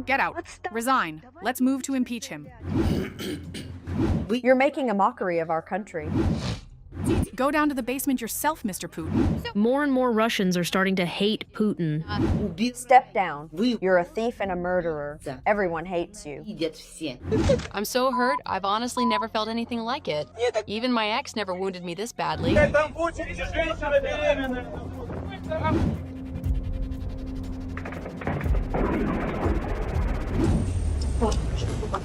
Get out. Resign. Let's move to impeach him. You're making a mockery of our country. Go down to the basement yourself, Mr. Putin. More and more Russians are starting to hate Putin. Step down. You're a thief and a murderer. Everyone hates you. I'm so hurt, I've honestly never felt anything like it. Even my ex never wounded me this badly.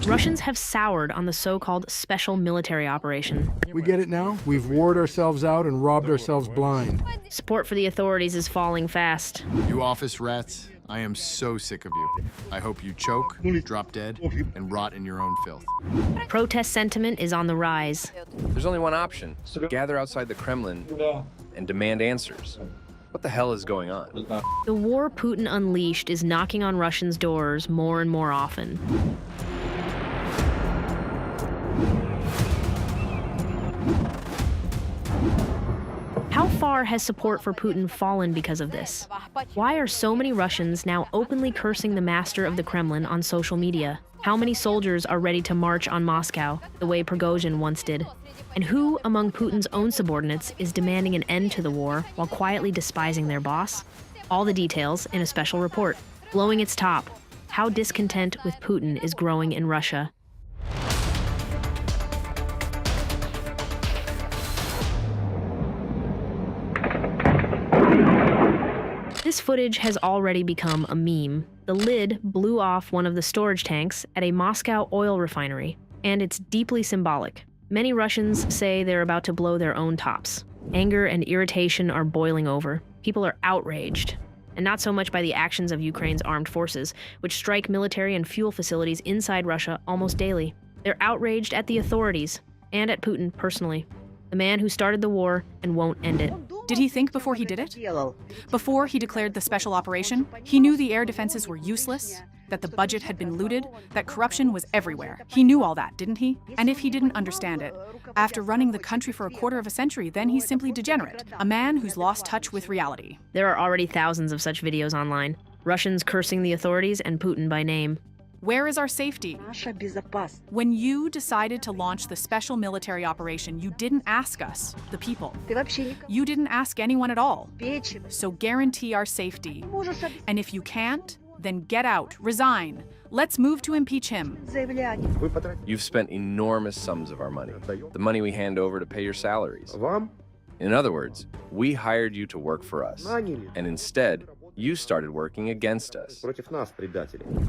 Russians have soured on the so-called special military operation. We get it now? We've warred ourselves out and robbed ourselves blind. Support for the authorities is falling fast. You office rats, I am so sick of you. I hope you choke, drop dead, and rot in your own filth. Protest sentiment is on the rise. There's only one option: gather outside the Kremlin and demand answers. What the hell is going on? The war Putin unleashed is knocking on Russians' doors more and more often. How far has support for Putin fallen because of this? Why are so many Russians now openly cursing the master of the Kremlin on social media? How many soldiers are ready to march on Moscow, the way Prigozhin once did? And who among Putin's own subordinates is demanding an end to the war while quietly despising their boss? All the details in a special report. Blowing its top, how discontent with Putin is growing in Russia. This footage has already become a meme. The lid blew off one of the storage tanks at a Moscow oil refinery, and it's deeply symbolic. Many Russians say they're about to blow their own tops. Anger and irritation are boiling over. People are outraged, and not so much by the actions of Ukraine's armed forces, which strike military and fuel facilities inside Russia almost daily. They're outraged at the authorities, and at Putin personally, the man who started the war and won't end it. Did he think before he did it? Before he declared the special operation, he knew the air defenses were useless, that the budget had been looted, that corruption was everywhere. He knew all that, didn't he? And if he didn't understand it, after running the country for a quarter of a century, then he's simply degenerate, a man who's lost touch with reality. There are already thousands of such videos online. Russians cursing the authorities and Putin by name. Where is our safety? When you decided to launch the special military operation, you didn't ask us, the people. You didn't ask anyone at all. So guarantee our safety. And if you can't, then get out, resign. Let's move to impeach him. You've spent enormous sums of our money, the money we hand over to pay your salaries. In other words, we hired you to work for us, and instead, you started working against us.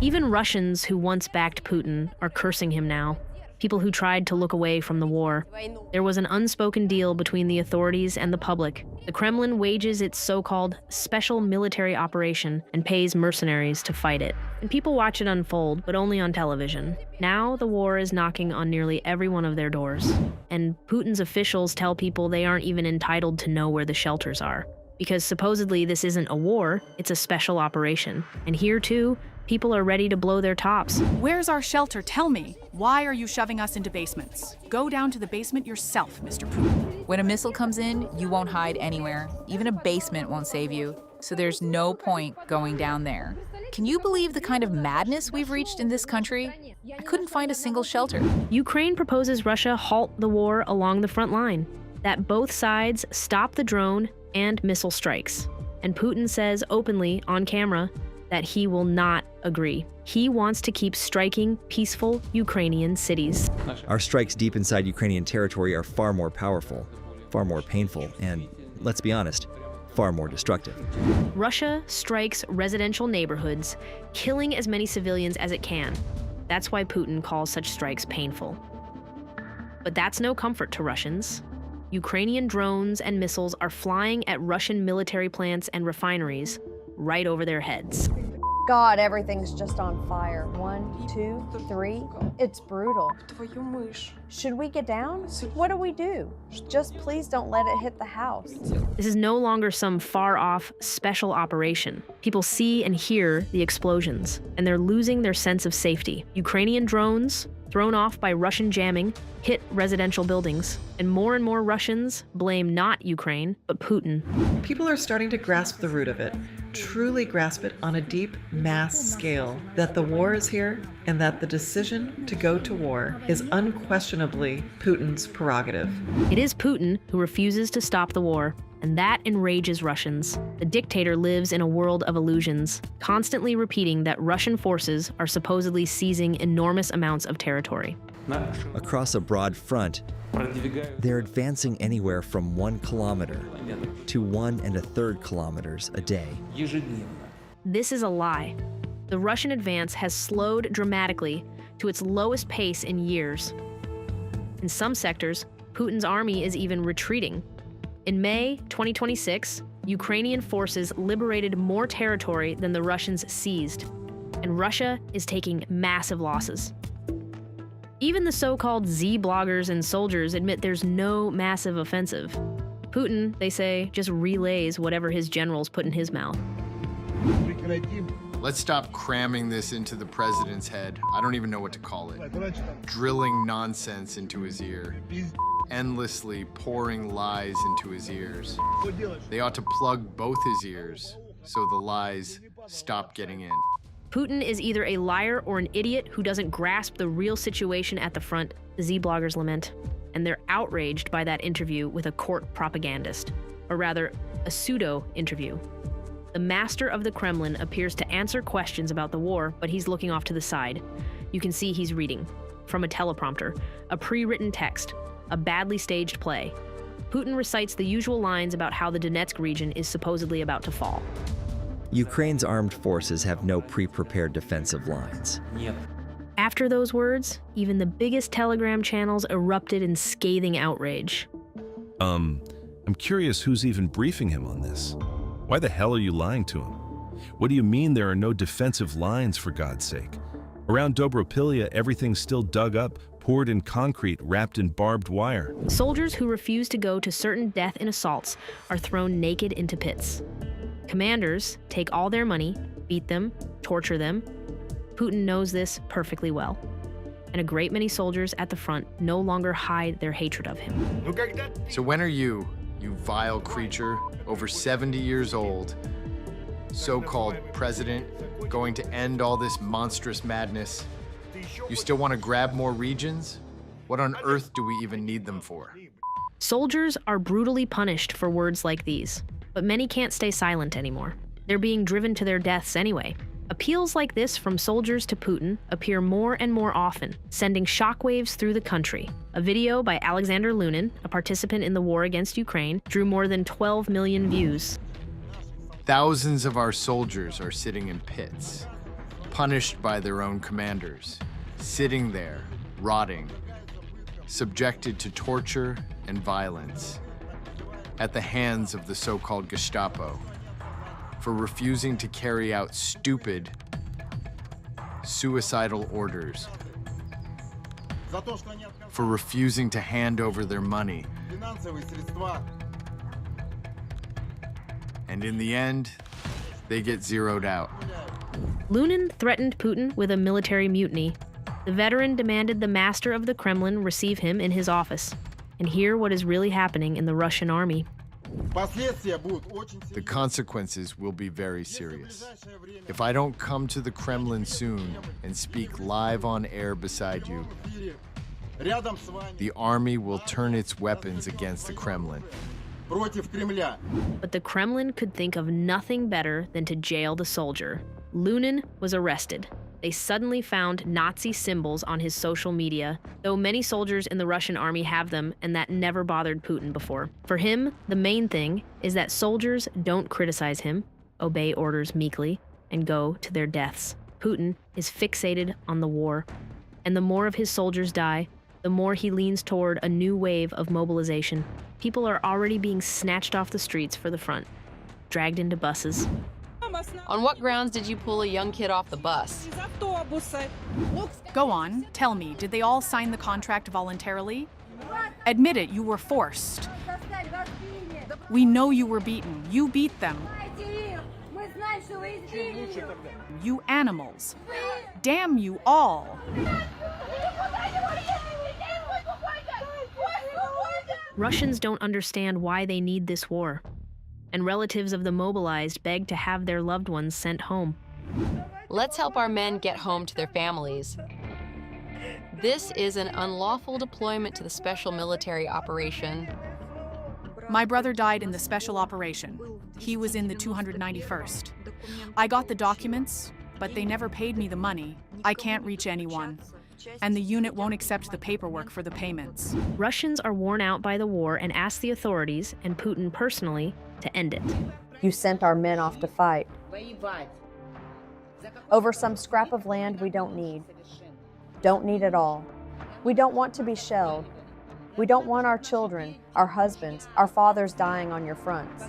Even Russians who once backed Putin are cursing him now. People who tried to look away from the war. There was an unspoken deal between the authorities and the public. The Kremlin wages its so-called special military operation and pays mercenaries to fight it. And people watch it unfold, but only on television. Now the war is knocking on nearly every one of their doors. And Putin's officials tell people they aren't even entitled to know where the shelters are. Because supposedly this isn't a war, it's a special operation. And here too, people are ready to blow their tops. Where's our shelter? Tell me. Why are you shoving us into basements? Go down to the basement yourself, Mr. Putin. When a missile comes in, you won't hide anywhere. Even a basement won't save you. So there's no point going down there. Can you believe the kind of madness we've reached in this country? I couldn't find a single shelter. Ukraine proposes Russia halt the war along the front line. That both sides stop the drone and missile strikes. And Putin says openly on camera that he will not agree. He wants to keep striking peaceful Ukrainian cities. Our strikes deep inside Ukrainian territory are far more powerful, far more painful, and, let's be honest, far more destructive. Russia strikes residential neighborhoods, killing as many civilians as it can. That's why Putin calls such strikes painful. But that's no comfort to Russians. Ukrainian drones and missiles are flying at Russian military plants and refineries right over their heads. God, everything's just on fire. 1, 2, 3. It's brutal. Should we get down? What do we do? Just please don't let it hit the house. This is no longer some far-off special operation. People see and hear the explosions, and they're losing their sense of safety. Ukrainian drones thrown off by Russian jamming, hit residential buildings, and more Russians blame not Ukraine, but Putin. People are starting to grasp the root of it, truly grasp it on a deep mass scale, that the war is here and that the decision to go to war is unquestionably Putin's prerogative. It is Putin who refuses to stop the war, and that enrages Russians. The dictator lives in a world of illusions, constantly repeating that Russian forces are supposedly seizing enormous amounts of territory. Across a broad front, they're advancing anywhere from 1 kilometer to 1 1/3 kilometers a day. This is a lie. The Russian advance has slowed dramatically to its lowest pace in years. In some sectors, Putin's army is even retreating. In May 2026, Ukrainian forces liberated more territory than the Russians seized, and Russia is taking massive losses. Even the so-called Z bloggers and soldiers admit there's no massive offensive. Putin, they say, just relays whatever his generals put in his mouth. Let's stop cramming this into the president's head. I don't even know what to call it. Drilling nonsense into his ear. Endlessly pouring lies into his ears. They ought to plug both his ears so the lies stop getting in. Putin is either a liar or an idiot who doesn't grasp the real situation at the front, the Z bloggers lament. And they're outraged by that interview with a court propagandist, or rather, a pseudo-interview. The master of the Kremlin appears to answer questions about the war, but he's looking off to the side. You can see he's reading, from a teleprompter, a pre-written text, a badly staged play. Putin recites the usual lines about how the Donetsk region is supposedly about to fall. Ukraine's armed forces have no pre-prepared defensive lines. After those words, even the biggest telegram channels erupted in scathing outrage. I'm curious who's even briefing him on this. Why the hell are you lying to him? What do you mean there are no defensive lines, for God's sake? Around Dobropilya, everything's still dug up, poured in concrete, wrapped in barbed wire. Soldiers who refuse to go to certain death in assaults are thrown naked into pits. Commanders take all their money, beat them, torture them. Putin knows this perfectly well. And a great many soldiers at the front no longer hide their hatred of him. So when are you vile creature, over 70 years old, so-called president, going to end all this monstrous madness? You still want to grab more regions? What on earth do we even need them for? Soldiers are brutally punished for words like these, but many can't stay silent anymore. They're being driven to their deaths anyway. Appeals like this from soldiers to Putin appear more and more often, sending shockwaves through the country. A video by Alexander Lunin, a participant in the war against Ukraine, drew more than 12 million views. Thousands of our soldiers are sitting in pits, punished by their own commanders, sitting there, rotting, subjected to torture and violence at the hands of the so-called Gestapo, for refusing to carry out stupid, suicidal orders, for refusing to hand over their money. And in the end, they get zeroed out. Lunin threatened Putin with a military mutiny. The veteran demanded the master of the Kremlin receive him in his office and hear what is really happening in the Russian army. The consequences will be very serious. If I don't come to the Kremlin soon and speak live on air beside you, the army will turn its weapons against the Kremlin. But the Kremlin could think of nothing better than to jail the soldier. Lunin was arrested. They suddenly found Nazi symbols on his social media, though many soldiers in the Russian army have them, and that never bothered Putin before. For him, the main thing is that soldiers don't criticize him, obey orders meekly, and go to their deaths. Putin is fixated on the war, and the more of his soldiers die, the more he leans toward a new wave of mobilization. People are already being snatched off the streets for the front, dragged into buses. On what grounds did you pull a young kid off the bus? Go on, tell me, did they all sign the contract voluntarily? Admit it, you were forced. We know you were beaten. You beat them. You animals. Damn you all. Russians don't understand why they need this war, and relatives of the mobilized beg to have their loved ones sent home. Let's help our men get home to their families. This is an unlawful deployment to the special military operation. My brother died in the special operation. He was in the 291st. I got the documents, but they never paid me the money. I can't reach anyone. And the unit won't accept the paperwork for the payments. Russians are worn out by the war and ask the authorities, and Putin personally, to end it. You sent our men off to fight over some scrap of land we don't need. Don't need at all. We don't want to be shelled. We don't want our children, our husbands, our fathers dying on your fronts.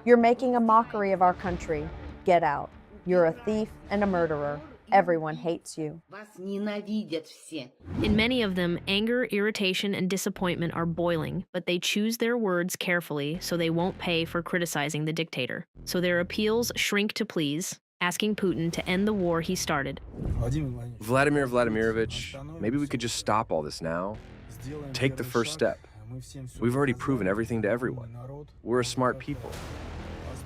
You're making a mockery of our country. Get out. You're a thief and a murderer. Everyone hates you. In many of them, anger, irritation, and disappointment are boiling, but they choose their words carefully so they won't pay for criticizing the dictator. So their appeals shrink to pleas, asking Putin to end the war he started. Vladimir Vladimirovich, maybe we could just stop all this now. Take the first step. We've already proven everything to everyone. We're a smart people.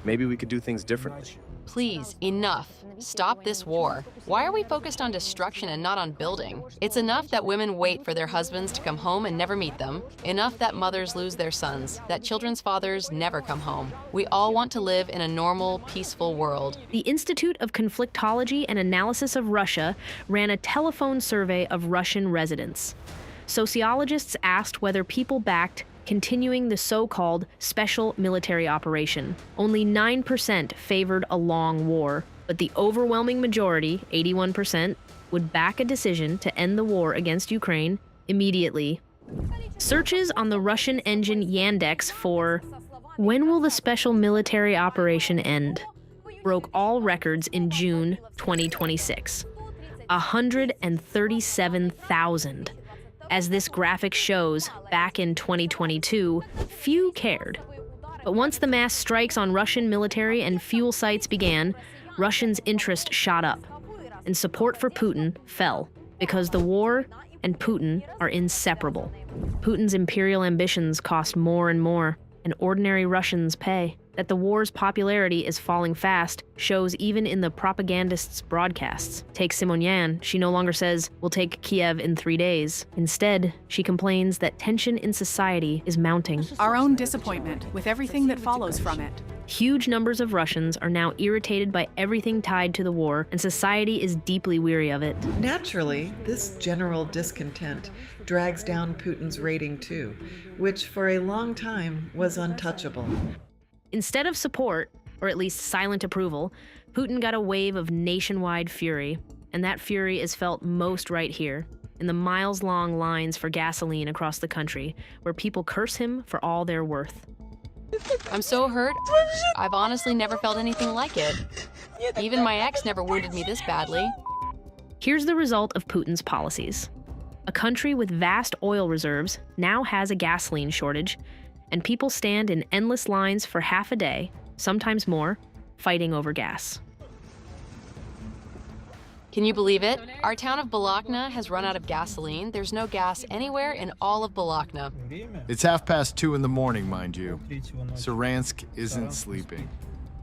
Maybe we could do things differently. Please, enough. Stop this war. Why are we focused on destruction and not on building? It's enough that women wait for their husbands to come home and never meet them. Enough that mothers lose their sons, that children's fathers never come home. We all want to live in a normal, peaceful world. The Institute of Conflictology and Analysis of Russia ran a telephone survey of Russian residents. Sociologists asked whether people backed continuing the so-called special military operation. Only 9% favored a long war, but the overwhelming majority, 81%, would back a decision to end the war against Ukraine immediately. Searches on the Russian engine Yandex for "When will the special military operation end?" broke all records in June 2026. 137,000. As this graphic shows, back in 2022, few cared. But once the mass strikes on Russian military and fuel sites began, Russians' interest shot up, and support for Putin fell, because the war and Putin are inseparable. Putin's imperial ambitions cost more and more, and ordinary Russians pay. That the war's popularity is falling fast shows even in the propagandists' broadcasts. Take Simonian, she no longer says, "We'll take Kiev in 3 days." Instead, she complains that tension in society is mounting. Our own disappointment with everything that follows from it. Huge numbers of Russians are now irritated by everything tied to the war, and society is deeply weary of it. Naturally, this general discontent drags down Putin's rating too, which for a long time was untouchable. Instead of support, or at least silent approval, Putin got a wave of nationwide fury, and that fury is felt most right here, in the miles-long lines for gasoline across the country, where people curse him for all they're worth. I'm so hurt. I've honestly never felt anything like it. Even my ex never wounded me this badly. Here's the result of Putin's policies. A country with vast oil reserves now has a gasoline shortage, and people stand in endless lines for half a day, sometimes more, fighting over gas. Can you believe it? Our town of Balakna has run out of gasoline. There's no gas anywhere in all of Balakna. It's 2:30 in the morning, mind you. Saransk isn't sleeping.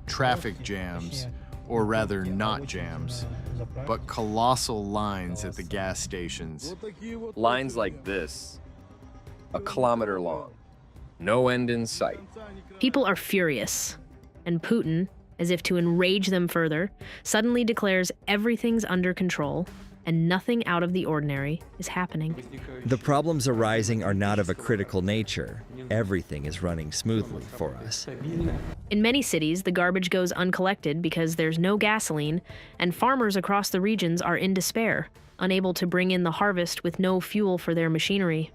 Traffic jams, or rather not jams, but colossal lines at the gas stations. Lines like this, a kilometer long. No end in sight. People are furious, and Putin, as if to enrage them further, suddenly declares everything's under control and nothing out of the ordinary is happening. The problems arising are not of a critical nature. Everything is running smoothly for us. In many cities, the garbage goes uncollected because there's no gasoline, and farmers across the regions are in despair, unable to bring in the harvest with no fuel for their machinery.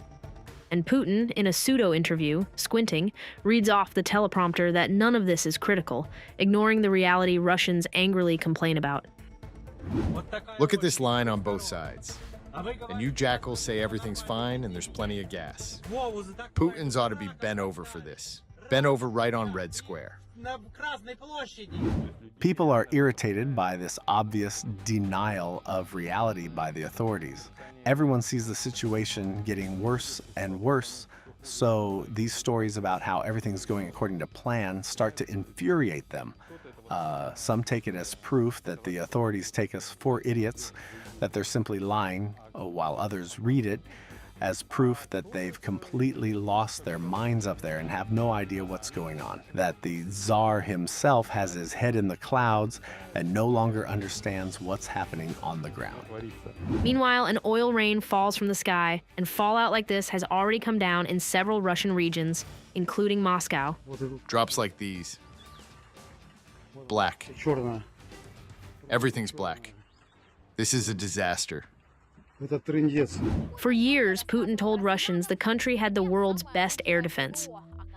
And Putin, in a pseudo-interview, squinting, reads off the teleprompter that none of this is critical, ignoring the reality Russians angrily complain about. Look at this line on both sides. And you jackals say everything's fine and there's plenty of gas. Putin's ought to be bent over for this. Bent over right on Red Square. People are irritated by this obvious denial of reality by the authorities. Everyone sees the situation getting worse and worse, So these stories about how everything's going according to plan start to infuriate them. Some take it as proof that the authorities take us for idiots, that they're simply lying, while others read it as proof that they've completely lost their minds up there and have no idea what's going on. That the Tsar himself has his head in the clouds and no longer understands what's happening on the ground. Meanwhile, an oil rain falls from the sky, and fallout like this has already come down in several Russian regions, including Moscow. Drops like these. Black. Everything's black. This is a disaster. For years, Putin told Russians the country had the world's best air defense.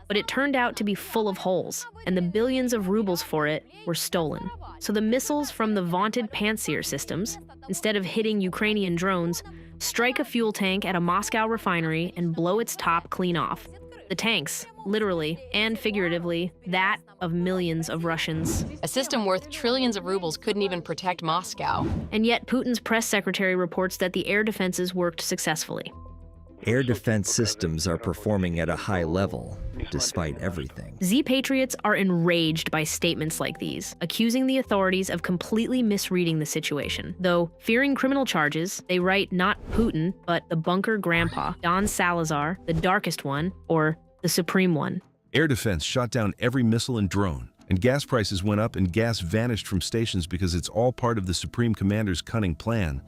But it turned out to be full of holes, and the billions of rubles for it were stolen. So the missiles from the vaunted Pantsir systems, instead of hitting Ukrainian drones, strike a fuel tank at a Moscow refinery and blow its top clean off. The tanks, literally and figuratively, that of millions of Russians. A system worth trillions of rubles couldn't even protect Moscow. And yet Putin's press secretary reports that the air defenses worked successfully. Air defense systems are performing at a high level, despite everything. Z-patriots are enraged by statements like these, accusing the authorities of completely misreading the situation. Though, fearing criminal charges, they write not Putin, but the bunker grandpa, Don Salazar, the darkest one, or the supreme one. Air defense shot down every missile and drone, and gas prices went up and gas vanished from stations because it's all part of the Supreme Commander's cunning plan.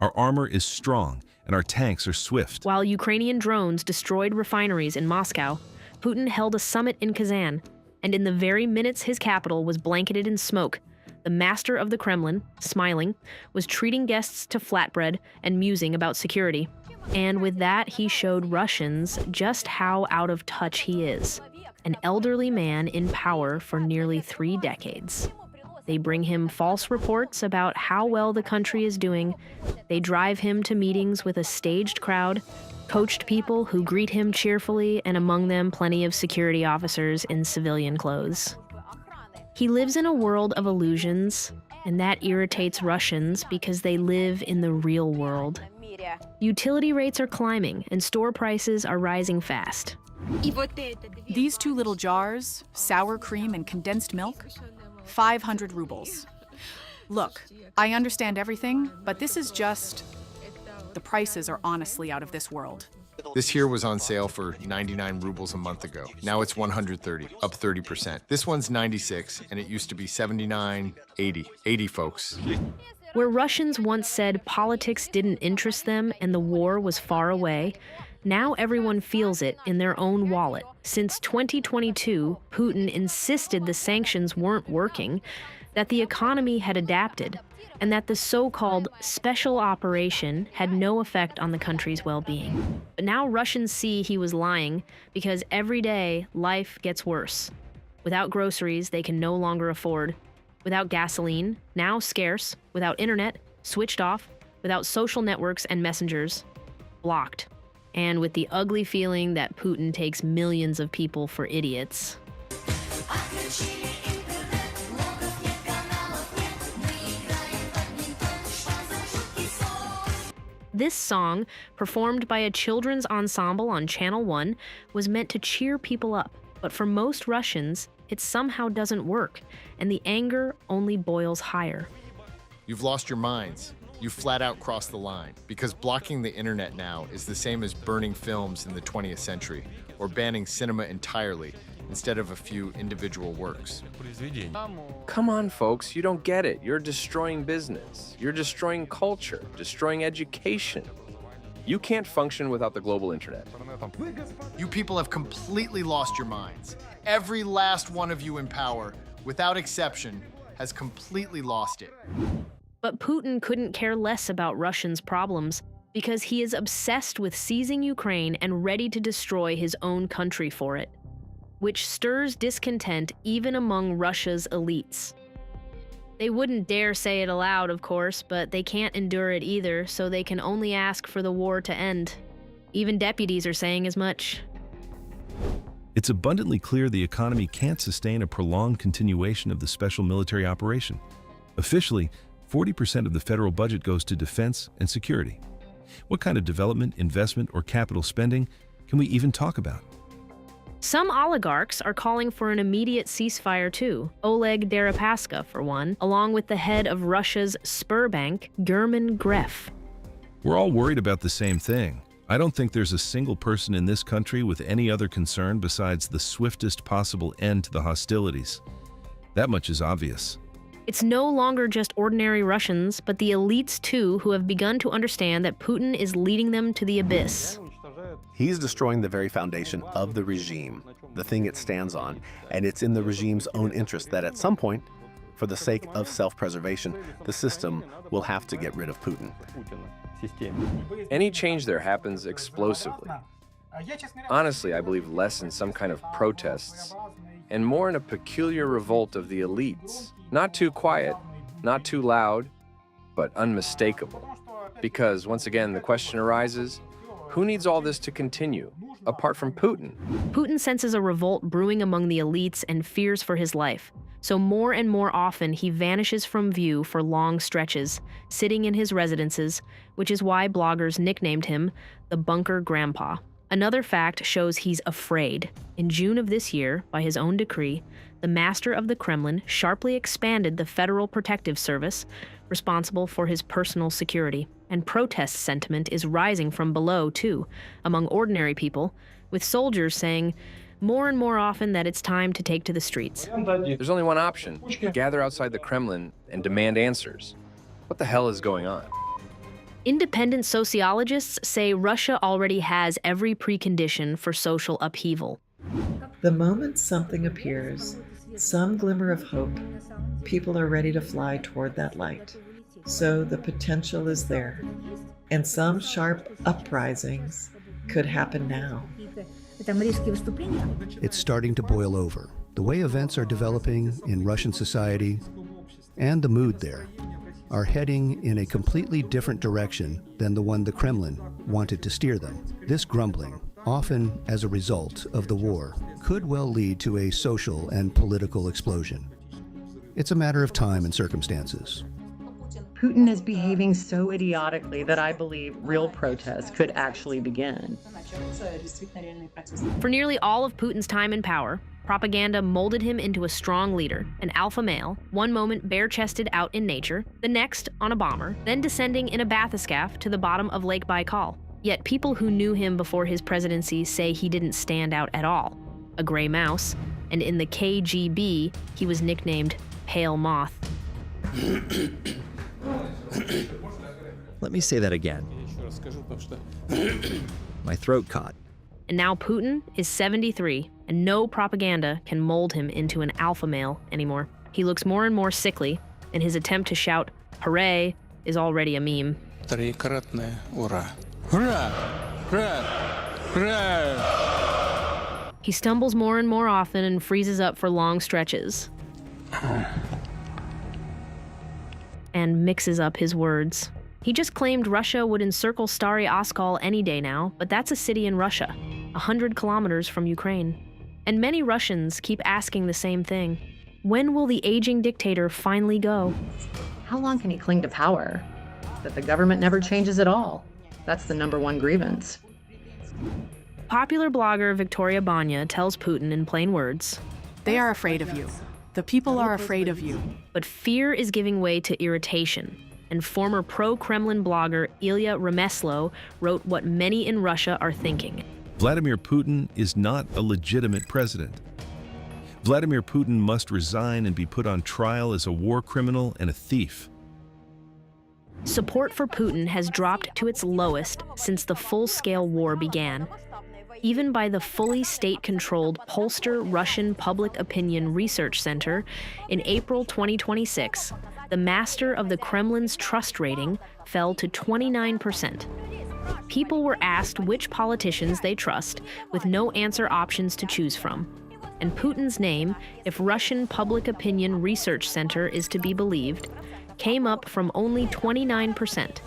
Our armor is strong, and our tanks are swift. While Ukrainian drones destroyed refineries in Moscow, Putin held a summit in Kazan, and in the very minutes his capital was blanketed in smoke, the master of the Kremlin, smiling, was treating guests to flatbread and musing about security. And with that, he showed Russians just how out of touch he is. An elderly man in power for nearly 3 decades. They bring him false reports about how well the country is doing. They drive him to meetings with a staged crowd, coached people who greet him cheerfully, and among them plenty of security officers in civilian clothes. He lives in a world of illusions, and that irritates Russians because they live in the real world. Utility rates are climbing, and store prices are rising fast. These 2 little jars, sour cream and condensed milk, 500 rubles. Look, I understand everything, but this is just... The prices are honestly out of this world. This here was on sale for 99 rubles a month ago. Now it's 130, up 30%. This one's 96, and it used to be 79, 80. 80, folks. Where Russians once said politics didn't interest them and the war was far away, now everyone feels it in their own wallet. Since 2022, Putin insisted the sanctions weren't working, that the economy had adapted, and that the so-called special operation had no effect on the country's well-being. But now Russians see he was lying because every day life gets worse. Without groceries they can no longer afford. Without gasoline, now scarce. Without internet, switched off. Without social networks and messengers, blocked. And with the ugly feeling that Putin takes millions of people for idiots. This song, performed by a children's ensemble on Channel 1, was meant to cheer people up. But for most Russians, it somehow doesn't work, and the anger only boils higher. You've lost your minds. You flat out crossed the line, because blocking the internet now is the same as burning films in the 20th century, or banning cinema entirely, instead of a few individual works. Come on, folks, you don't get it. You're destroying business. You're destroying culture, destroying education. You can't function without the global internet. You people have completely lost your minds. Every last one of you in power, without exception, has completely lost it. But Putin couldn't care less about Russians' problems because he is obsessed with seizing Ukraine and ready to destroy his own country for it, which stirs discontent even among Russia's elites. They wouldn't dare say it aloud, of course, but they can't endure it either, so they can only ask for the war to end. Even deputies are saying as much. It's abundantly clear the economy can't sustain a prolonged continuation of the special military operation. Officially, 40% of the federal budget goes to defense and security. What kind of development, investment, or capital spending can we even talk about? Some oligarchs are calling for an immediate ceasefire too. Oleg Deripaska, for one, along with the head of Russia's Sberbank, German Gref. We're all worried about the same thing. I don't think there's a single person in this country with any other concern besides the swiftest possible end to the hostilities. That much is obvious. It's no longer just ordinary Russians, but the elites too, who have begun to understand that Putin is leading them to the abyss. He's destroying the very foundation of the regime, the thing it stands on, and it's in the regime's own interest that at some point, for the sake of self-preservation, the system will have to get rid of Putin. Any change there happens explosively. Honestly, I believe less in some kind of protests and more in a peculiar revolt of the elites. Not too quiet, not too loud, but unmistakable. Because, once again, the question arises, who needs all this to continue, apart from Putin? Putin senses a revolt brewing among the elites and fears for his life. So more and more often, he vanishes from view for long stretches, sitting in his residences, which is why bloggers nicknamed him the Bunker Grandpa. Another fact shows he's afraid. In June of this year, by his own decree, the master of the Kremlin sharply expanded the Federal Protective Service, responsible for his personal security. And protest sentiment is rising from below, too, among ordinary people, with soldiers saying more and more often that it's time to take to the streets. There's only one option: gather outside the Kremlin and demand answers. What the hell is going on? Independent sociologists say Russia already has every precondition for social upheaval. The moment something appears, some glimmer of hope, people are ready to fly toward that light. So the potential is there, and some sharp uprisings could happen now. It's starting to boil over. The way events are developing in Russian society and the mood there are heading in a completely different direction than the one the Kremlin wanted to steer them. This grumbling, often as a result of the war, could well lead to a social and political explosion. It's a matter of time and circumstances. Putin is behaving so idiotically that I believe real protests could actually begin. For nearly all of Putin's time in power, propaganda molded him into a strong leader, an alpha male, one moment bare-chested out in nature, the next on a bomber, then descending in a bathyscaphe to the bottom of Lake Baikal. Yet people who knew him before his presidency say he didn't stand out at all, a gray mouse, and in the KGB, he was nicknamed Pale Moth. Let me say that again. My throat caught. And now Putin is 73, and no propaganda can mold him into an alpha male anymore. He looks more and more sickly, and his attempt to shout, "Hooray!" is already a meme. Троекратное ура! Hurrah! Hurrah! Hurrah! He stumbles more and more often and freezes up for long stretches. And mixes up his words. He just claimed Russia would encircle Stary Oskol any day now, but that's a city in Russia, 100 kilometers from Ukraine. And many Russians keep asking the same thing. When will the aging dictator finally go? How long can he cling to power? That the government never changes at all. That's the #1 grievance. Popular blogger Victoria Banya tells Putin in plain words, "They are afraid of you. The people are afraid of you." But fear is giving way to irritation. And former pro-Kremlin blogger Ilya Remeslo wrote what many in Russia are thinking. Vladimir Putin is not a legitimate president. Vladimir Putin must resign and be put on trial as a war criminal and a thief. Support for Putin has dropped to its lowest since the full-scale war began. Even by the fully state-controlled Polster Russian Public Opinion Research Center, in April 2026, the master of the Kremlin's trust rating fell to 29%. People were asked which politicians they trust, with no answer options to choose from. And Putin's name, if Russian Public Opinion Research Center is to be believed, came up from only 29%,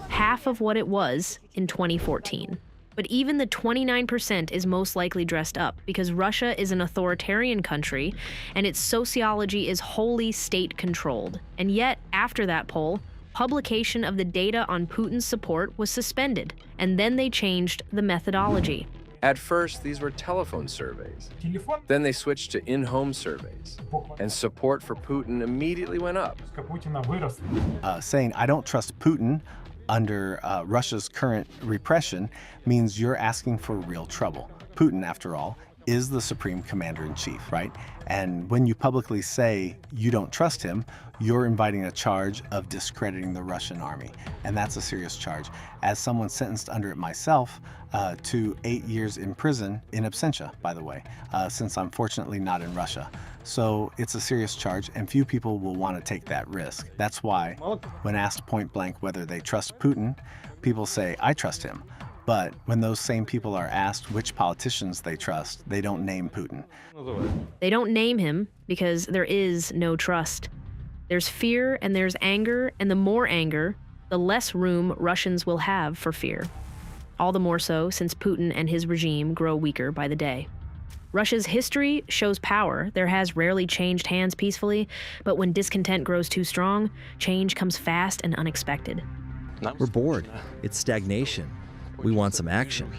half of what it was in 2014. But even the 29% is most likely dressed up because Russia is an authoritarian country and its sociology is wholly state-controlled. And yet, after that poll, publication of the data on Putin's support was suspended, and then they changed the methodology. At first, these were telephone surveys. Then they switched to in-home surveys. And support for Putin immediately went up. Saying, I don't trust Putin under Russia's current repression means you're asking for real trouble. Putin, after all, is the supreme commander-in-chief, right? And when you publicly say you don't trust him, you're inviting a charge of discrediting the Russian army. And that's a serious charge. As someone sentenced under it myself to 8 years in prison, in absentia, by the way, since I'm fortunately not in Russia. So it's a serious charge, and few people will want to take that risk. That's why, when asked point blank whether they trust Putin, people say, I trust him. But when those same people are asked which politicians they trust, they don't name Putin. They don't name him because there is no trust. There's fear and there's anger, and the more anger, the less room Russians will have for fear. All the more so since Putin and his regime grow weaker by the day. Russia's history shows power. There has rarely changed hands peacefully, but when discontent grows too strong, change comes fast and unexpected. We're bored. It's stagnation. We want some action.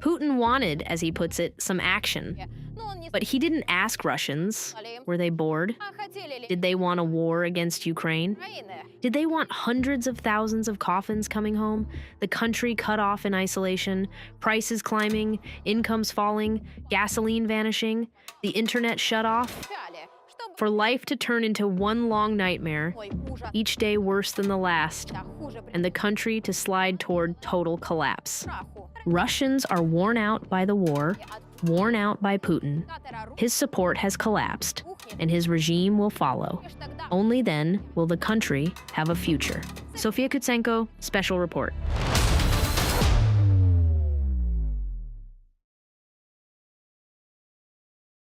Putin wanted, as he puts it, some action. But he didn't ask Russians. Were they bored? Did they want a war against Ukraine? Did they want hundreds of thousands of coffins coming home? The country cut off in isolation, prices climbing, incomes falling, gasoline vanishing, the internet shut off? For life to turn into one long nightmare, each day worse than the last, and the country to slide toward total collapse. Russians are worn out by the war, worn out by Putin. His support has collapsed, and his regime will follow. Only then will the country have a future. Sofia Kutsenko, Special Report.